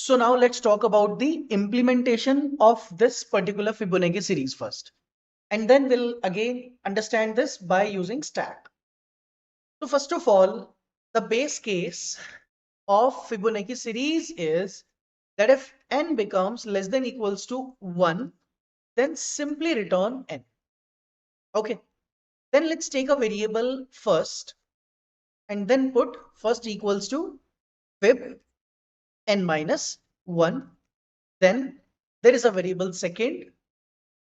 So now let's talk about the implementation of this particular Fibonacci series first. And then we'll again understand this by using stack. So first of all, the base case of Fibonacci series is that if n becomes less than equals to 1, then simply return n. Okay, then let's take a variable first and then put first equals to fib n minus 1. Then there is a variable second,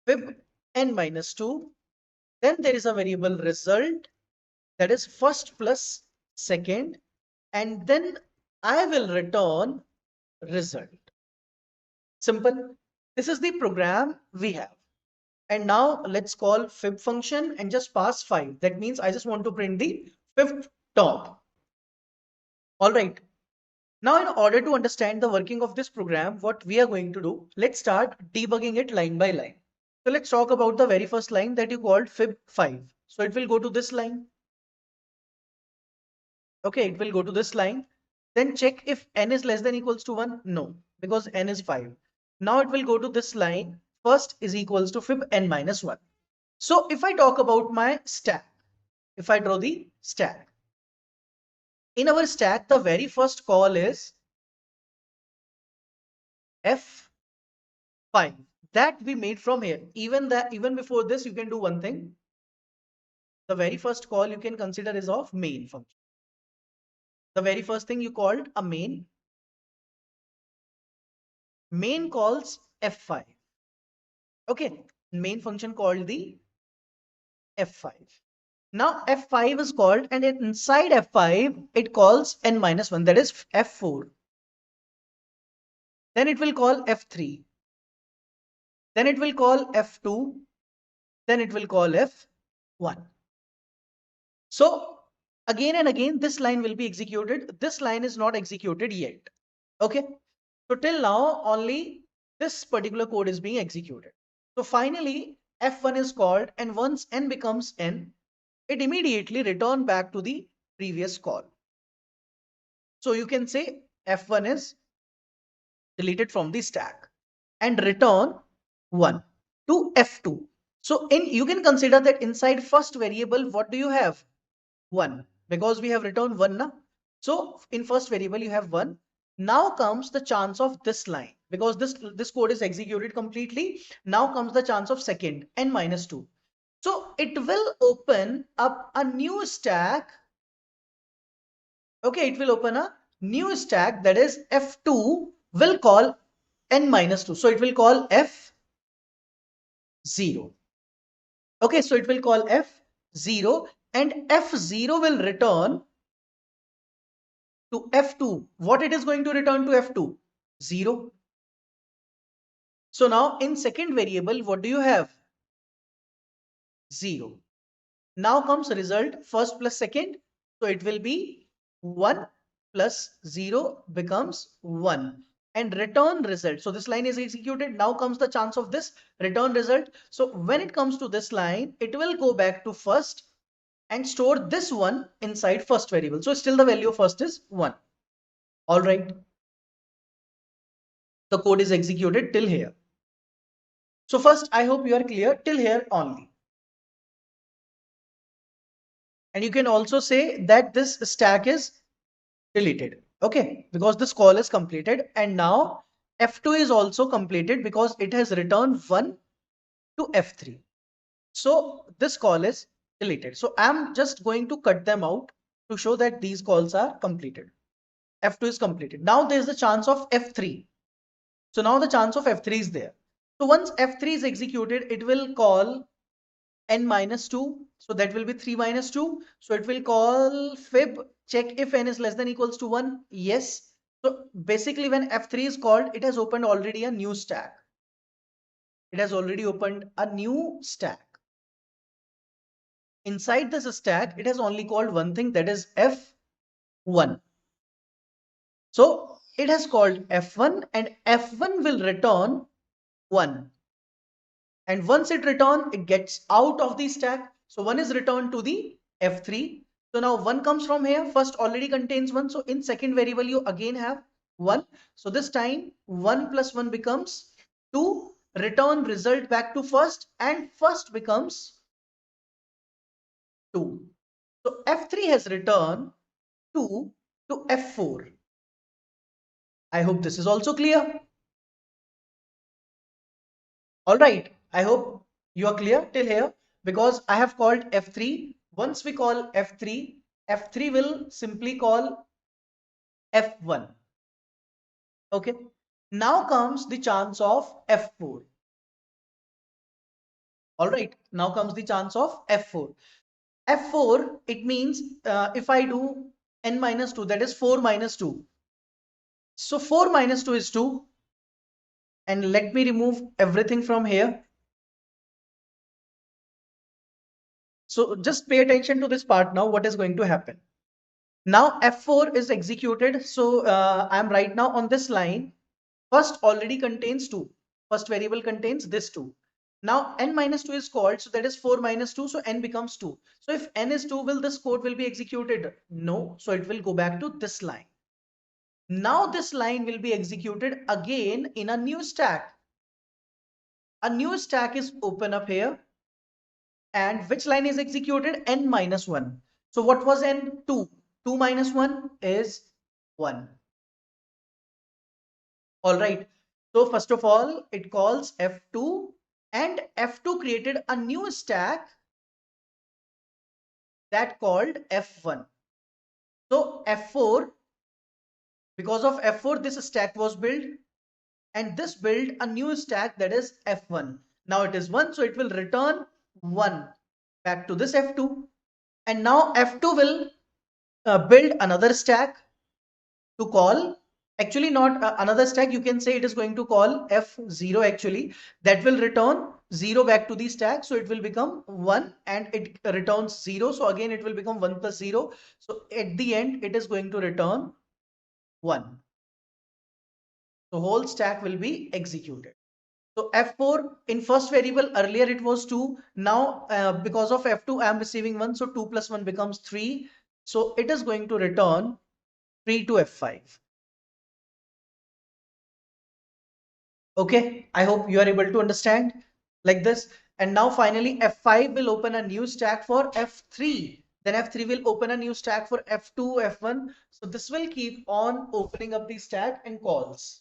fib n minus 2. Then there is a variable result, that is first plus second, and then I will return result. Simple. This is the program we have. And now let's call fib function and just pass 5. That means I just want to print the fifth term. All right. Now, in order to understand the working of this program, what we are going to do, let's start debugging it line by line. So let's talk about the very first line that you called fib5. So it will go to this line. Okay, it will go to this line. Then check if n is less than equals to 1. No, because n is 5. Now it will go to this line. First is equals to fib n minus 1. So if I talk about my stack, if I draw the stack, in our stack, the very first call is f5 that we made from here. Even before this, you can do one thing. The very first call you can consider is of main function. The very first thing you called a main. Main calls f5. Okay, main function called the f5. Now f5 is called, and inside f5 it calls n minus 1, that is f4. Then it will call f3. Then it will call f2. Then it will call f1. So again and again this line will be executed. This line is not executed yet. Okay, so till now only this particular code is being executed. So finally f1 is called, and once n becomes n, it immediately return back to the previous call. So you can say f1 is deleted from the stack and return 1 to f2. So you can consider that inside first variable, what do you have? 1, because we have returned 1 now. So in first variable you have 1. Now comes the chance of this line, because this code is executed completely. Now comes the chance of second, n minus 2. So it will open up a new stack. Okay, it will open a new stack, that is f2 will call n minus 2. So it will call f0. Okay, so it will call f0, and f0 will return to f2. What it is going to return to f2? 0. So now in second variable, what do you have? 0. Now comes result, first plus second. So it will be 1 plus 0 becomes 1. And return result. So this line is executed. Now comes the chance of this return result. So when it comes to this line, it will go back to first and store this one inside first variable. So still the value of first is 1. All right. The code is executed till here. So first, I hope you are clear till here only. And you can also say that this stack is deleted. Okay, because this call is completed, and now f2 is also completed because it has returned 1 to f3. So this call is deleted. So I'm just going to cut them out to show that these calls are completed. f2 is completed. Now there's the chance of f3. So now the chance of f3 is there. So once f3 is executed, it will call n minus 2. So that will be 3 minus 2. So it will call fib, check if n is less than equals to 1. Yes. So basically when f3 is called, it has opened already a new stack. It has already opened a new stack. Inside this stack, it has only called one thing, that is f1. So it has called f1, and f1 will return 1. And once it returns, it gets out of the stack. So 1 is returned to the f3. So now 1 comes from here. First already contains 1. So in second variable, you again have 1. So this time 1 plus 1 becomes 2. Return result back to first, and first becomes 2. So F3 has returned 2 to F4. I hope this is also clear. All right. I hope you are clear till here, because I have called F3. Once we call F3, F3 will simply call F1. Okay. Now comes the chance of F4. All right. Now comes the chance of F4. F4, it means if I do n minus 2, that is 4 minus 2. So 4 minus 2 is 2. And let me remove everything from here. So just pay attention to this part now. What is going to happen? Now F4 is executed. So I'm right now on this line. First already contains 2. First variable contains this 2. Now n minus 2 is called. So that is 4 minus 2. So n becomes 2. So if n is 2, will this code will be executed? No. So it will go back to this line. Now this line will be executed again in a new stack. A new stack is open up here. And which line is executed? N minus 1. So what was n? 2. 2 minus 1 is 1. All right. So first of all, it calls F2, and F2 created a new stack that called F1. So F4, because of F4, this stack was built, and this built a new stack, that is F1. Now it is 1, so it will return 1 back to this F2. And now F2 will build another stack to call, actually not another stack, you can say it is going to call F0 actually, that will return 0 back to the stack. So it will become 1 and it returns 0. So again it will become 1 plus 0. So at the end it is going to return 1. The whole stack will be executed. So F4 in first variable, earlier it was 2. Now because of F2 I am receiving 1. So 2 plus 1 becomes 3. So it is going to return 3 to F5. Okay, I hope you are able to understand like this. And now finally F5 will open a new stack for F3. Then F3 will open a new stack for F2, F1. So this will keep on opening up the stack and calls.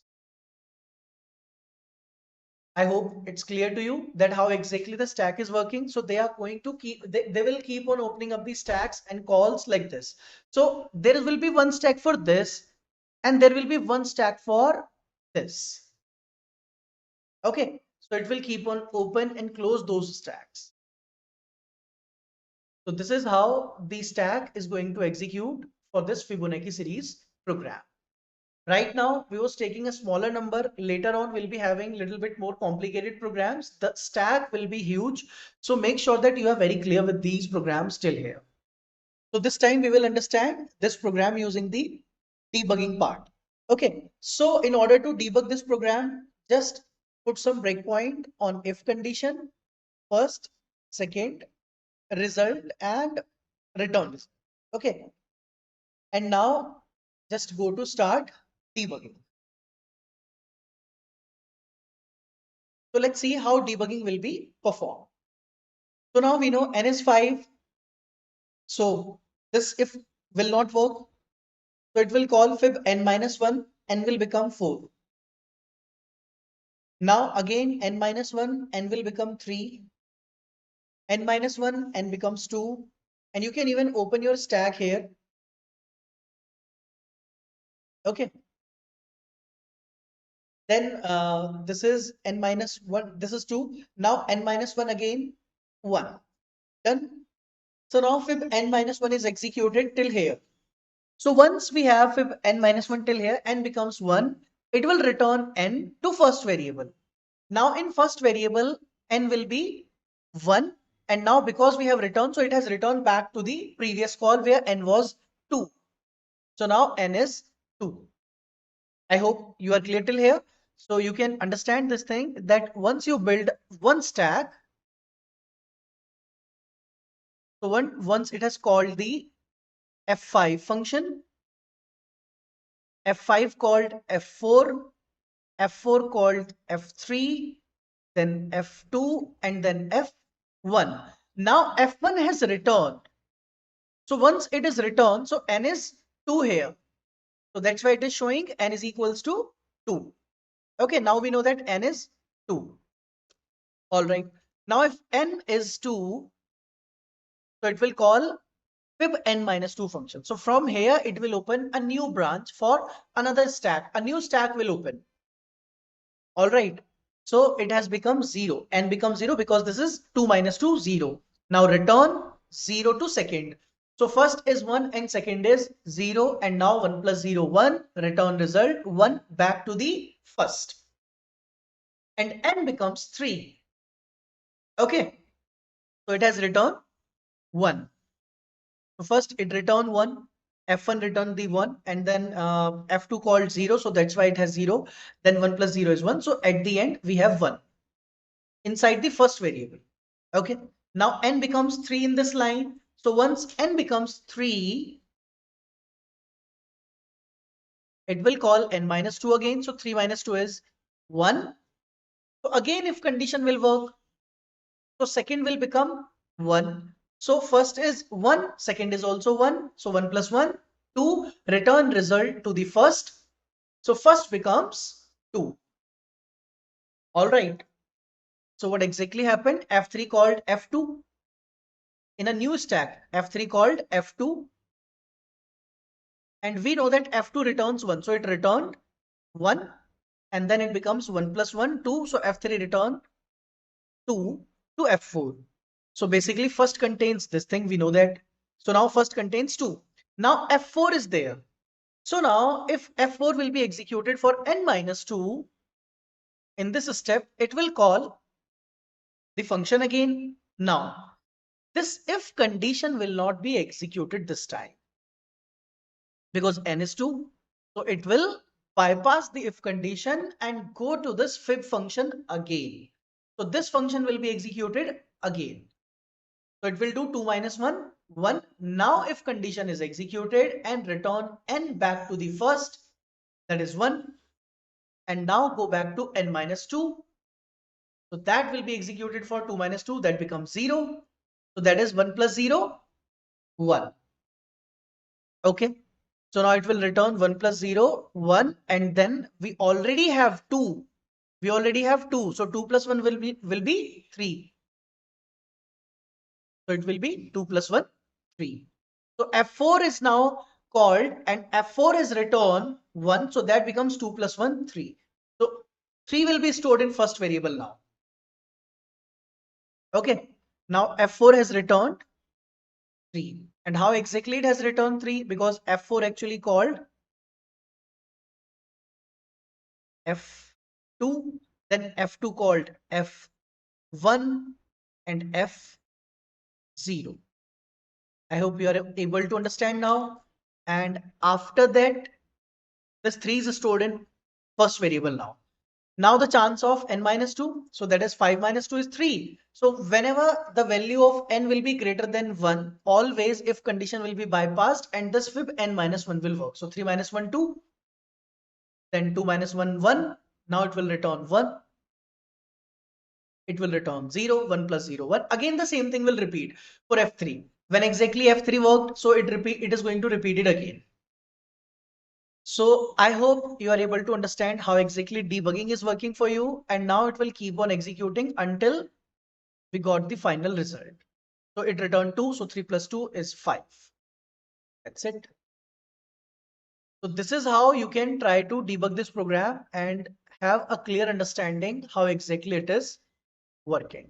I hope it's clear to you that how exactly the stack is working. So they are going to keep, they will keep on opening up the stacks and calls like this. So there will be one stack for this, and there will be one stack for this. Okay, so it will keep on open and close those stacks. So this is how the stack is going to execute for this Fibonacci series program. Right now, we was taking a smaller number. Later on, we'll be having a little bit more complicated programs. The stack will be huge. So make sure that you are very clear with these programs till here. So this time we will understand this program using the debugging part. Okay, so in order to debug this program, just put some breakpoint on if condition, first, second, result, and return result. Okay, and now just go to start debugging. So let's see how debugging will be performed. So now we know n is 5. So this if will not work. So it will call fib n minus 1, n will become 4. Now again n minus 1, n will become 3. N minus 1, n becomes 2. And you can even open your stack here. Okay. Then this is n minus 1. This is 2. Now n minus 1 again, 1. Done. So now fib n minus 1 is executed till here. So once we have fib n minus 1 till here, n becomes 1. It will return n to first variable. Now in first variable, n will be 1. And now because we have returned, so it has returned back to the previous call where n was 2. So now n is 2. I hope you are clear till here. So you can understand this thing that once you build one stack, so once it has called the F5 function, F5 called F4, F4 called F3, then F2, and then F1. Now F1 has returned. So once it is returned, so n is 2 here. So that's why it is showing n is equals to 2. Okay, now we know that n is 2. All right. Now if n is 2, so it will call fib n minus 2 function. So from here, it will open a new branch for another stack. A new stack will open. All right. So it has become 0. N becomes 0 because this is 2 minus 2, 0. Now return 0 to second. So first is 1 and second is 0. And now 1 plus 0, 1. Return result 1 back to the first. And n becomes 3. Okay. So it has returned 1. So first it returned 1. F1 returned the 1 and then F2 called 0. So that's why it has 0. Then 1 plus 0 is 1. So at the end, we have 1 inside the first variable. Okay. Now n becomes 3 in this line. So once n becomes 3, it will call n minus 2 again. So 3 minus 2 is 1. So again, if condition will work, so second will become 1. So first is 1, second is also 1. So 1 plus 1, 2, return result to the first. So first becomes 2. All right. So what exactly happened? F3 called F2 in a new stack. F3 called F2. And we know that F2 returns 1. So it returned 1 and then it becomes 1 plus 1, 2. So F3 returned 2 to F4. So basically first contains this thing. We know that. So now first contains 2. Now F4 is there. So now if F4 will be executed for n minus 2, in this step, it will call the function again. Now, this if condition will not be executed this time because n is 2. So it will bypass the if condition and go to this fib function again. So this function will be executed again. So it will do 2 minus 1, 1. Now if condition is executed and return n back to the first, that is 1. And now go back to n minus 2. So that will be executed for 2 minus 2, that becomes 0. So that is 1 plus 0, 1. Okay. So now it will return 1 plus 0, 1. And then we already have 2. We already have 2. So 2 plus 1 will be 3. So it will be 2 plus 1, 3. So F4 is now called and F4 is returned 1. So that becomes 2 plus 1, 3. So 3 will be stored in first variable now. Okay. Now F4 has returned 3. And how exactly it has returned 3? Because F4 actually called F2, then F2 called F1 and F0. I hope you are able to understand now. And after that, this 3 is stored in first variable now. Now the chance of n minus 2, so that is 5 minus 2 is 3. So whenever the value of n will be greater than 1, always if condition will be bypassed and this fib n minus 1 will work. So 3 minus 1, 2, then 2 minus 1, 1. Now it will return 1. It will return 0, 1 plus 0, 1. Again, the same thing will repeat for F3. When exactly F3 worked, so it is going to repeat it again. So I hope you are able to understand how exactly debugging is working for you. And now it will keep on executing until we got the final result. So it returned 2. So 3 plus 2 is 5. That's it. So this is how you can try to debug this program and have a clear understanding how exactly it is working.